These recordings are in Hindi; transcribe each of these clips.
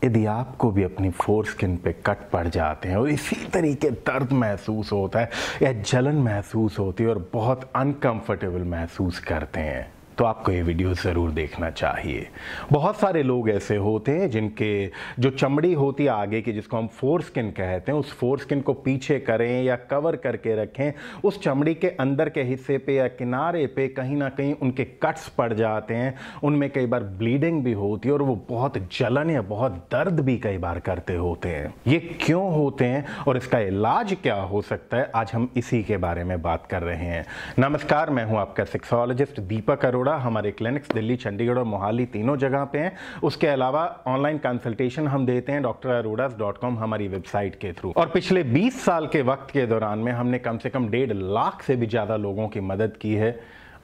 यदि आपको भी अपनी फोर स्किन पे कट पड़ जाते हैं और इसी तरीके दर्द महसूस होता है या जलन महसूस होती है और बहुत अनकंफर्टेबल महसूस करते हैं, तो आपको ये वीडियो ज़रूर देखना चाहिए। बहुत सारे लोग ऐसे होते हैं जिनके जो चमड़ी होती है आगे की, जिसको हम फोर स्किन कहते हैं, उस फोर स्किन को पीछे करें या कवर करके रखें, उस चमड़ी के अंदर के हिस्से पे या किनारे पे कहीं ना कहीं उनके कट्स पड़ जाते हैं। उनमें कई बार ब्लीडिंग भी होती है और वो बहुत जलन या बहुत दर्द भी कई बार करते होते हैं। ये क्यों होते हैं और इसका इलाज क्या हो सकता है, आज हम इसी के बारे में बात कर रहे हैं। नमस्कार, मैं हूं आपका सेक्सोलॉजिस्ट दीपक अरोड़ा। हमारे क्लिनिक्स दिल्ली, चंडीगढ़ और मोहाली तीनों जगह पे हैं। उसके अलावा ऑनलाइन कंसल्टेशन हम देते हैं drarodas.com हमारी वेबसाइट के थ्रू। और पिछले 20 साल के वक्त के दौरान में हमने कम से कम 1.5 लाख से भी ज्यादा लोगों की मदद की है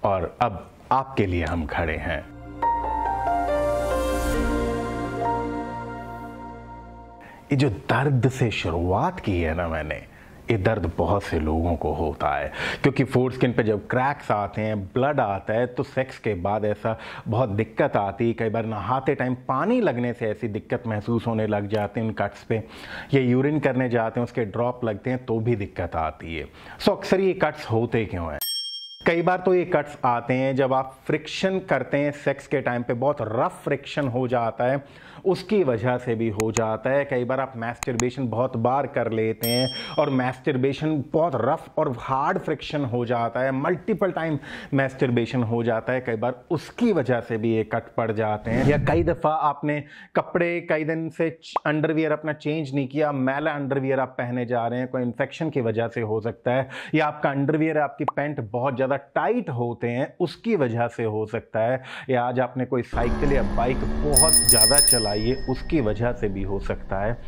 और अब आपके लिए हम खड़े हैं। ये जो दर्द से शुरुआत की है ना मैंने, ये दर्द बहुत से लोगों को होता है क्योंकि फोर स्किन पे जब क्रैक्स आते हैं, ब्लड आता है, तो सेक्स के बाद ऐसा बहुत दिक्कत आती है। कई बार नहाते टाइम पानी लगने से ऐसी दिक्कत महसूस होने लग जाते हैं उन कट्स पे। ये यूरिन करने जाते हैं, उसके ड्रॉप लगते हैं तो भी दिक्कत आती है। सो अक्सर ये कट्स होते क्यों हैं? कई बार तो ये कट्स आते हैं जब आप फ्रिक्शन करते हैं सेक्स के टाइम पे, बहुत रफ फ्रिक्शन हो जाता है, उसकी वजह से भी हो जाता है। कई बार आप मैस्टरबेशन बहुत बार कर लेते हैं और मैस्टरबेशन बहुत रफ और हार्ड फ्रिक्शन हो जाता है, मल्टीपल टाइम मैस्टरबेशन हो जाता है, कई बार उसकी वजह से भी ये कट पड़ जाते हैं। या कई दफ़ा आपने कपड़े कई दिन से अंडरवियर अपना चेंज नहीं किया, मैला अंडरवियर आप पहने जा रहे हैं, कोई इन्फेक्शन की वजह से हो सकता है। या आपका अंडरवियर, आपकी पैंट बहुत ज़्यादा टाइट होते हैं, उसकी वजह से हो सकता है। या आज आपने कोई साइकिल या बाइक बहुत ज़्यादा चलाई है, उसकी वजह से भी हो सकता है।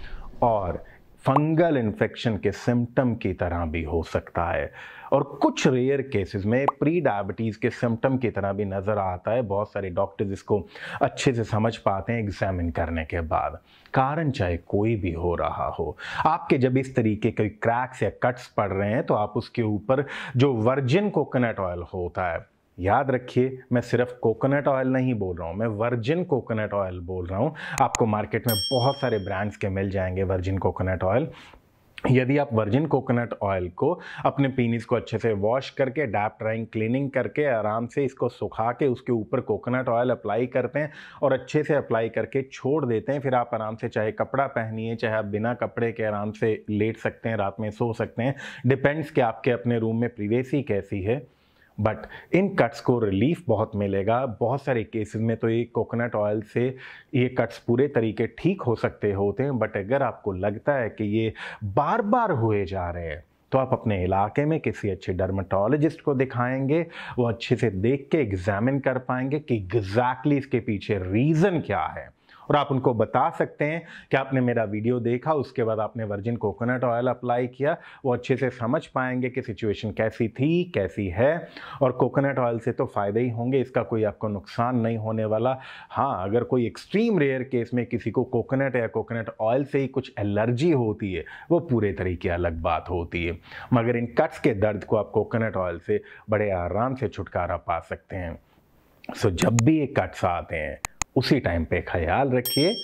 और फंगल इन्फेक्शन के सिम्टम की तरह भी हो सकता है और कुछ रेयर केसेस में प्री डायबिटीज़ के सिम्टम की तरह भी नज़र आता है। बहुत सारे डॉक्टर्स इसको अच्छे से समझ पाते हैं एग्जामिन करने के बाद। कारण चाहे कोई भी हो रहा हो, आपके जब इस तरीके के क्रैक्स या कट्स पड़ रहे हैं तो आप उसके ऊपर जो वर्जिन कोकोनट ऑयल होता है, याद रखिए मैं सिर्फ कोकोनट ऑयल नहीं बोल रहा हूँ, मैं वर्जिन कोकोनट ऑयल बोल रहा हूँ। आपको मार्केट में बहुत सारे ब्रांड्स के मिल जाएंगे वर्जिन कोकोनट ऑयल। यदि आप वर्जिन कोकोनट ऑयल को अपने पीनिस को अच्छे से वॉश करके, डैप ड्राइंग क्लीनिंग करके, आराम से इसको सुखा के उसके ऊपर कोकोनट ऑयल अप्लाई करते हैं और अच्छे से अप्लाई करके छोड़ देते हैं, फिर आप आराम से चाहे कपड़ा पहनिए, चाहे आप बिना कपड़े के आराम से लेट सकते हैं, रात में सो सकते हैं। डिपेंड्स कि आपके अपने रूम में प्रिवेसी कैसी है। बट इन कट्स को रिलीफ बहुत मिलेगा। बहुत सारे केसेस में तो ये कोकोनट ऑयल से ये कट्स पूरे तरीके ठीक हो सकते होते हैं। बट अगर आपको लगता है कि ये बार बार हुए जा रहे हैं तो आप अपने इलाके में किसी अच्छे डर्मेटोलॉजिस्ट को दिखाएंगे। वो अच्छे से देख के एग्जामिन कर पाएंगे कि एग्जैक्टली इसके पीछे रीज़न क्या है और आप उनको बता सकते हैं कि आपने मेरा वीडियो देखा, उसके बाद आपने वर्जिन कोकोनट ऑयल अप्लाई किया। वो अच्छे से समझ पाएंगे कि सिचुएशन कैसी थी, कैसी है। और कोकोनट ऑयल से तो फ़ायदे ही होंगे, इसका कोई आपको नुकसान नहीं होने वाला। हाँ, अगर कोई एक्सट्रीम रेयर केस में किसी को कोकोनट या कोकोनट ऑयल से ही कुछ एलर्जी होती है, वो पूरे तरीके अलग बात होती है। मगर इन कट्स के दर्द को आप कोकोनट ऑयल से बड़े आराम से छुटकारा पा सकते हैं। सो जब भी ये कट्स आते हैं उसी टाइम पे ख्याल रखिए,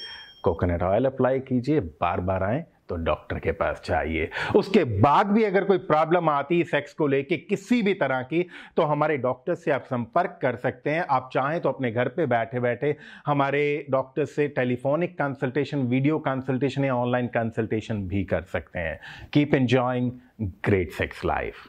कोकोनट ऑयल अप्लाई कीजिए, बार बार आए तो डॉक्टर के पास जाइए। उसके बाद भी अगर कोई प्रॉब्लम आती है सेक्स को लेके किसी भी तरह की, तो हमारे डॉक्टर से आप संपर्क कर सकते हैं। आप चाहें तो अपने घर पे बैठे बैठे हमारे डॉक्टर से टेलीफोनिक कंसल्टेशन, वीडियो कंसल्टेशन या ऑनलाइन कंसल्टेशन भी कर सकते हैं। Keep enjoying great sex life.